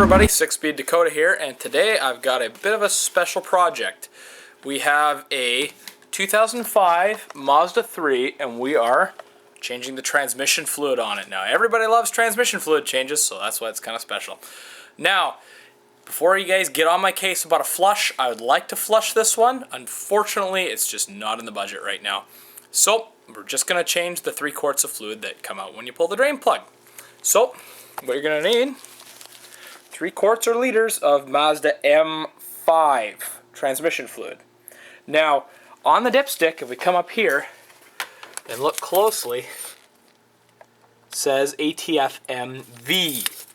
everybody, 6-Speed Dakota here, and today I've got a bit of a special project. We have a 2005 Mazda 3 and we are changing the transmission fluid on it. Now everybody loves transmission fluid changes, so that's why it's kind of special. Now, before you guys get on my case about a flush, I would like to flush this one. Unfortunately, it's just not in the budget right now. So, we're just going to change the 3 quarts of fluid that come out when you pull the drain plug. So, what you're going to need, 3 quarts or liters of Mazda M5 transmission fluid. Now, on the dipstick, if we come up here and look closely, it says ATF-MV.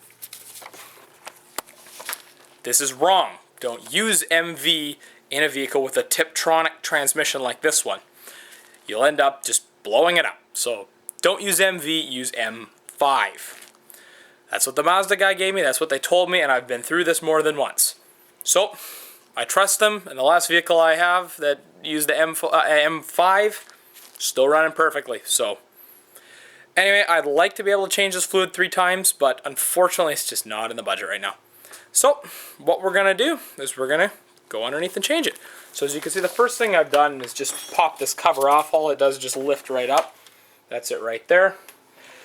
This is wrong. Don't use MV in a vehicle with a tiptronic transmission like this one. You'll end up just blowing it up. So don't use MV, use M5. That's what the Mazda guy gave me, that's what they told me, and I've been through this more than once. So I trust them, and the last vehicle I have that used the M5, still running perfectly. So anyway, I'd like to be able to change this fluid 3 times, but unfortunately it's just not in the budget right now. So what we're going to do is we're going to go underneath and change it. So as you can see, the first thing I've done is just pop this cover off. All it does is just lift right up. That's it right there.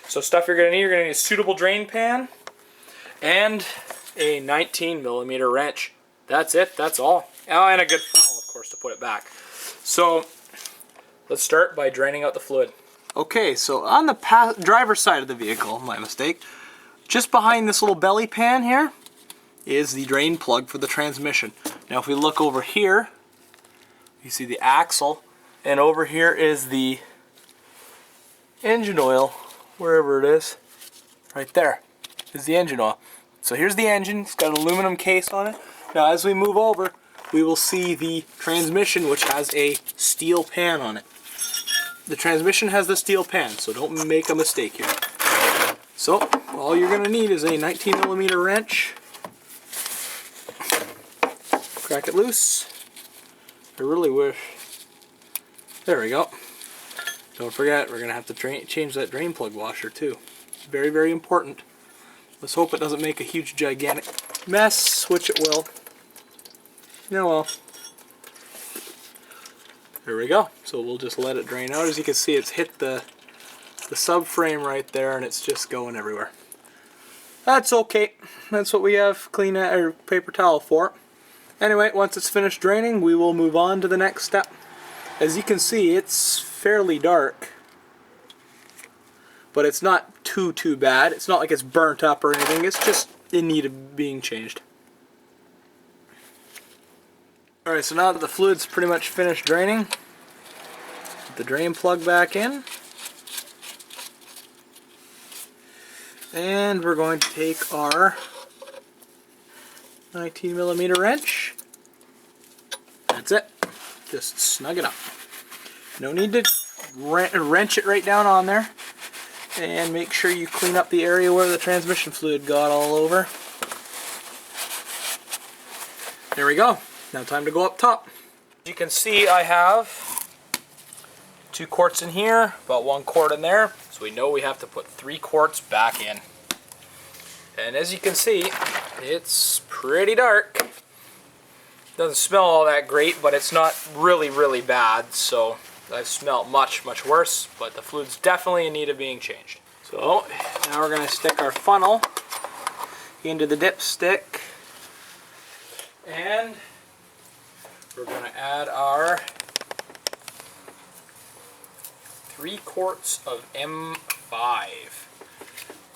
So stuff you're going to need a suitable drain pan and a 19mm wrench. That's it, that's all. Oh, and a good funnel, of course, to put it back. So let's start by draining out the fluid. Okay, so on the driver's side of the vehicle, my mistake, just behind this little belly pan here is the drain plug for the transmission. Now if we look over here, you see the axle, and over here is the engine oil, wherever it is. Right there is the engine oil. So here's the engine, it's got an aluminum case on it. Now as we move over, we will see the transmission, which has a steel pan on it. The transmission has the steel pan, so don't make a mistake here. So all you're going to need is a 19mm wrench. Crack it loose. I really wish. There we go. Don't forget, we're going to have to change that drain plug washer too. Very, very important. Let's hope it doesn't make a huge, gigantic mess, which it will. Yeah, well. There we go. So we'll just let it drain out. As you can see, it's hit the subframe right there, and it's just going everywhere. That's okay. That's what we have clean or paper towel for. Anyway, once it's finished draining, we will move on to the next step. As you can see, it's fairly dark, but it's not too bad. It's not like it's burnt up or anything. It's just in need of being changed. Alright, so now that the fluid's pretty much finished draining, put the drain plug back in, and we're going to take our 19mm wrench. That's it. Just snug it up. No need to wrench it right down on there. And make sure you clean up the area where the transmission fluid got all over. There we go. Now time to go up top. As you can see, I have 2 quarts in here, about 1 quart in there. So we know we have to put 3 quarts back in. And as you can see, it's pretty dark. Doesn't smell all that great, but it's not really, really bad. So I've smelled much, much worse, but the fluid's definitely in need of being changed. So now we're going to stick our funnel into the dipstick, and we're going to add our 3 quarts of M5.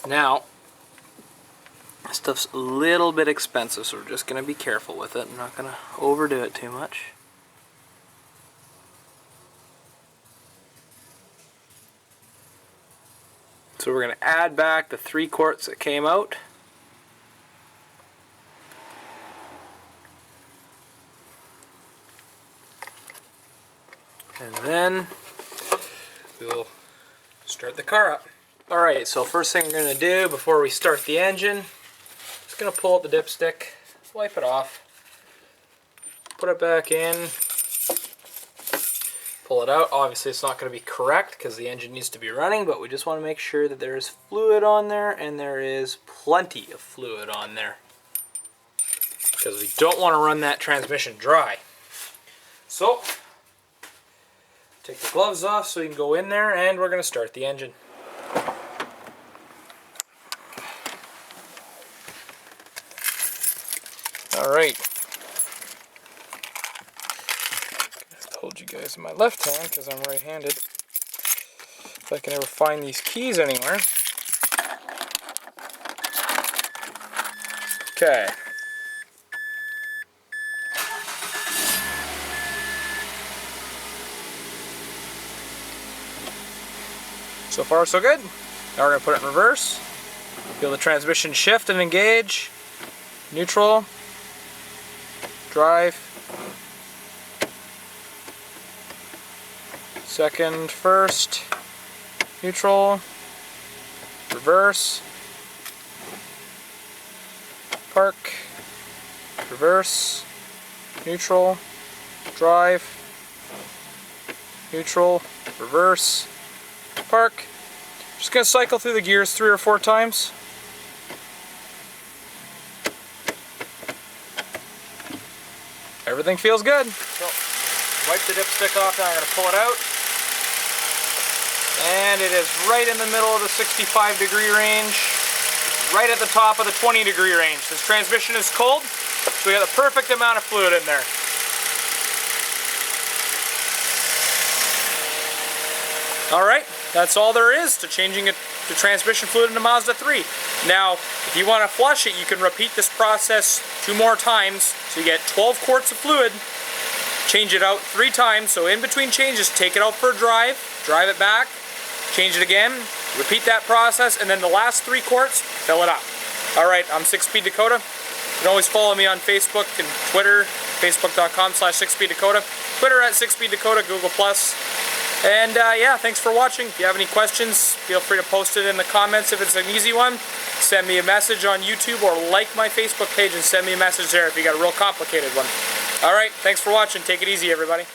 Now, this stuff's a little bit expensive, so we're just going to be careful with it. I'm not going to overdo it too much. So we're going to add back the 3 quarts that came out. And then we'll start the car up. Alright, so first thing we're going to do before we start the engine, just going to pull out the dipstick, wipe it off, put it back in, pull it out. Obviously it's not going to be correct because the engine needs to be running, but we just want to make sure that there is fluid on there, and there is plenty of fluid on there. because we don't want to run that transmission dry. So, take the gloves off so you can go in there, and we're going to start the engine. Alright. Hold you guys in my left hand because I'm right-handed. If I can ever find these keys anywhere. Okay. So far so good. Now we're going to put it in reverse. Feel the transmission shift and engage. Neutral. Drive. Second, first. Neutral. Reverse. Park. Reverse. Neutral. Drive. Neutral. Reverse. Park. Just going to cycle through the gears 3 or 4 times. Everything feels good. So, wipe the dipstick off, now I'm going to pull it out. And it is right in the middle of the 65-degree range, right at the top of the 20-degree range. This transmission is cold, so we got the perfect amount of fluid in there. Alright, that's all there is to changing the transmission fluid into Mazda 3. Now, if you want to flush it, you can repeat this process 2 more times, so you get 12 quarts of fluid. Change it out 3 times, so in between changes, take it out for a drive it back, change it again, repeat that process, and then the last 3 quarts, fill it up. Alright, I'm 6Speed Dakota. You can always follow me on Facebook and Twitter, facebook.com/6speeddakota, Twitter at 6Speed Dakota, Google+. And yeah, thanks for watching. If you have any questions, feel free to post it in the comments if it's an easy one. Send me a message on YouTube or like my Facebook page and send me a message there if you got a real complicated one. Alright, thanks for watching. Take it easy, everybody.